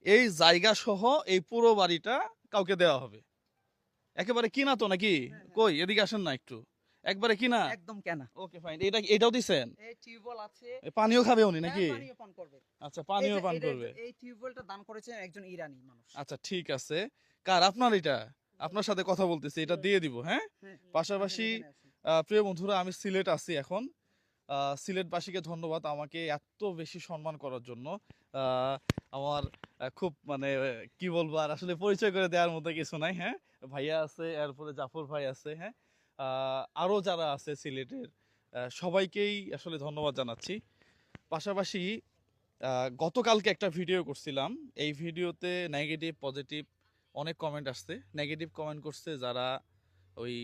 এই জায়গা সহ এই পুরো বাড়িটা কাউকে দেওয়া হবে। একেবারে কিনা তো নাকি? কই এদিকে আসেন না একটু। একবারে কিনা? একদম কেনা। Okay fine. এটাও দিছেন? এই টিউবওয়েল আছে। পানিও খাবে উনি হ্যাঁ, নাকি? পানিও পান করবে। আচ্ছা, পানিও পান এটা করবে। এই টিউবওয়েলটা দান করেছে একজন ইরানি মানুষ। আচ্ছা, ঠিক আছে। কার আপনার এটা? আপনার সাথে কথা বলতেছি, এটা দিয়ে দিব, হ্যাঁ? হ্যাঁ, আসেন পাশাপাশি এখানে আসেন। প্রিয় বন্ধুরা, আমি সিলেট আছি এখন। সিলেটবাসীকে ধন্যবাদ আমাকে এত বেশি সম্মান করার জন্য। আহ, আমার খুব মানে কি বলবো, আর আসলে পরিচয় করে দেওয়ার মতো কিছু নাই, হ্যাঁ? ভাইয়া আছে, এরপরে জাফর ভাই আছে, হ্যাঁ? আরো যারা আছে সিলেটের সবাইকেই আসলে ধন্যবাদ জানাচ্ছি। পাশাপাশি গতকালকে একটা ভিডিও করছিলাম। এই ভিডিওতে নেগেটিভ পজিটিভ অনেক কমেন্ট আসছে। নেগেটিভ কমেন্ট করছে যারা ওই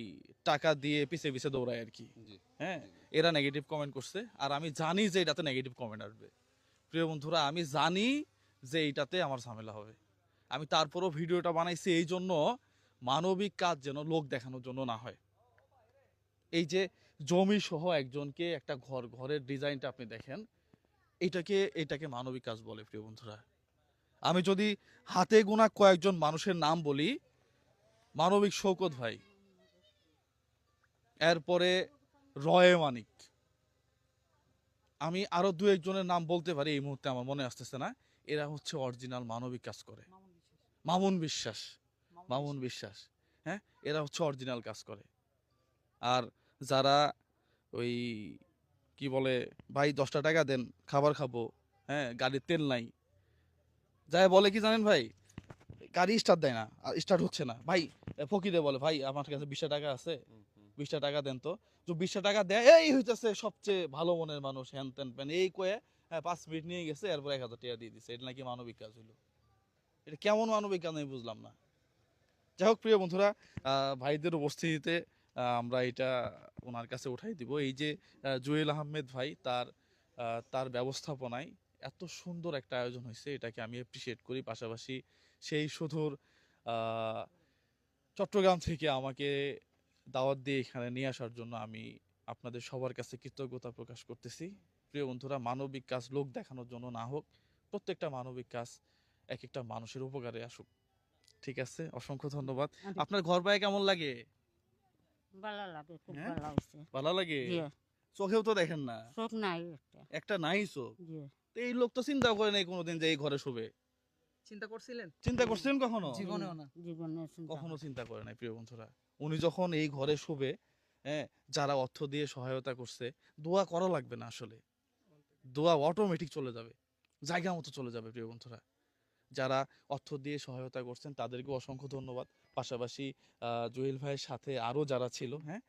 টাকা দিয়ে পিছে পিছে দৌড়ায় আর কি, জি, হ্যাঁ? জি, জি। এরা নেগেটিভ কমেন্ট করছে, আর আমি জানি যে এটাতে নেগেটিভ কমেন্ট আসবে। প্রিয় বন্ধুরা, আমি জানি যে এইটাতে আমার ঝামেলা হবে। আমি তারপরও ভিডিওটা বানাইছি এই জন্য, মানবিক কাজ যেন লোক দেখানোর জন্য না হয়। এই যে জমি সহ একজনকে একটা ঘরের ডিজাইনটা আপনি দেখেন, এটাকে মানবিক কাজ বলে প্রিয় বন্ধুরা। আমি যদি হাতে গোনা কয়েকজন মানুষের নাম বলি, মানবিক শৌকত ভাই, এরপরে রয়ে মানিক, আমি আরো দু একজনের নাম বলতে পারি, এই মুহূর্তে আমার মনে আসতেছে না। এরা হচ্ছে অরিজিনাল মানবিক কাজ করে। মামুন বিশ্বাস, মামুন বিশ্বাস, হ্যাঁ, এরা হচ্ছে অরিজিনাল কাজ করে। আর যারা ওই কি বলে, ভাই 10টা টাকা দেন খাবার খাবো, হ্যাঁ, গাড়ির তেল নাই, যাই বলে কি জানেন ভাই, গাড়ি স্টার্ট দেয় না, স্টার্ট হচ্ছে না ভাই, ফকিরে বলে ভাই আমার কাছে 20টা টাকা আছে, হুম, হুম। 20টা টাকা দেন তো। যে 20টা টাকা দেয়, এই হইতেছে সবচেয়ে ভালো মনের মানুষ, হ্যান ত্যান প্যান এই কয়ে, হ্যাঁ, 5 মিনিট নিয়ে গেছে, এরপর 1000 টাকা দিয়ে দিচ্ছে। এটা নাকি মানবিক কাজ হইলো? এটা কেমন মানবিক কাজ আমি বুঝলাম না। যাই হোক প্রিয় বন্ধুরা, ভাইদের উপস্থিতিতে আমরা এটা ওনার কাছে উঠাই দিব। এই যে জুয়েল আহমেদ ভাই, তার ব্যবস্থাপনায় এত সুন্দর একটা আয়োজন হয়েছে, এটাকে আমি অ্যাপ্রিসিয়েট করি। পাশাপাশি সেই সুদূর আহ, চট্টগ্রাম থেকে আমাকে দাওয়াত দিয়ে এখানে নিয়ে আসার জন্য আমি আপনাদের সবার কাছে কৃতজ্ঞতা প্রকাশ করতেছি। প্রিয় বন্ধুরা, মানবিক কাজ লোক দেখানোর জন্য না হোক, প্রত্যেকটা মানবিক কাজ এক একটা মানুষের উপকারে আসুক। ঠিক আছে, অসংখ্য ধন্যবাদ। আপনার ঘর বাড়ি কেমন লাগে? ভালো লাগে, খুব হ্যাঁ, ভালো হয়েছে। ভালো লাগে? জি, চোখেও তো দেখেন না, চোখ নাই একটা। একটা নাই চোখ। জি, তো এই লোক তো চিন্তা করে নাই কোনোদিন যে এই ঘরে শুবে। চিন্তা করছিলেন? চিন্তা করছেন কখনো? জীবনেও না। জীবনে চিন্তা কখনো করি। চিন্তা করে নাই প্রিয় বন্ধুরা। উনি যখন এই ঘরে শুবে, হ্যাঁ, যারা অর্থ দিয়ে সহায়তা করছে, দোয়া করা লাগবে না আসলে, দোয়া অটোমেটিক চলে যাবে, জায়গা মতো চলে যাবে প্রিয় বন্ধুরা। যারা অর্থ দিয়ে সহায়তা করছেন তাদেরকে অসংখ্য ধন্যবাদ। পাশাপাশি জুয়েল ভাইয়ের সাথে আরো যারা ছিল, হ্যাঁ,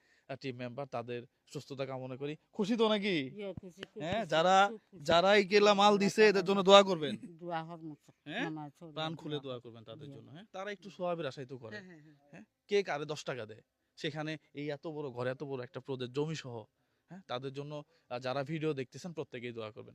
টিম মেম্বার, তাদের সুস্থতা কামনা করি। খুশি তো নাকি? জি, খুশি, খুব হ্যাঁ, খুশি, যারা খুব খুশি। যারাই গেলা মাল দিছে এদের জন্য দোয়া করবেন, দোয়া হোক মুখ। হ্যাঁ, নামাজ পড়ে প্রাণ খুলে দোয়া হোক। করবেন তাদের জি, জন্য, হ্যাঁ। তারা একটু সোয়াবের আশাই তো করে, হ্যাঁ, হ্যাঁ, হ্যাঁ। হ্যাঁ। কে কারে 10 টাকা দেয়, সেখানে এই এত বড় ঘরে এত বড় একটা প্রজেক্ট জমি সহ, হ্যাঁ, তাদের জন্য যারা ভিডিও দেখতেছেন প্রত্যেকেই দোয়া করবেন।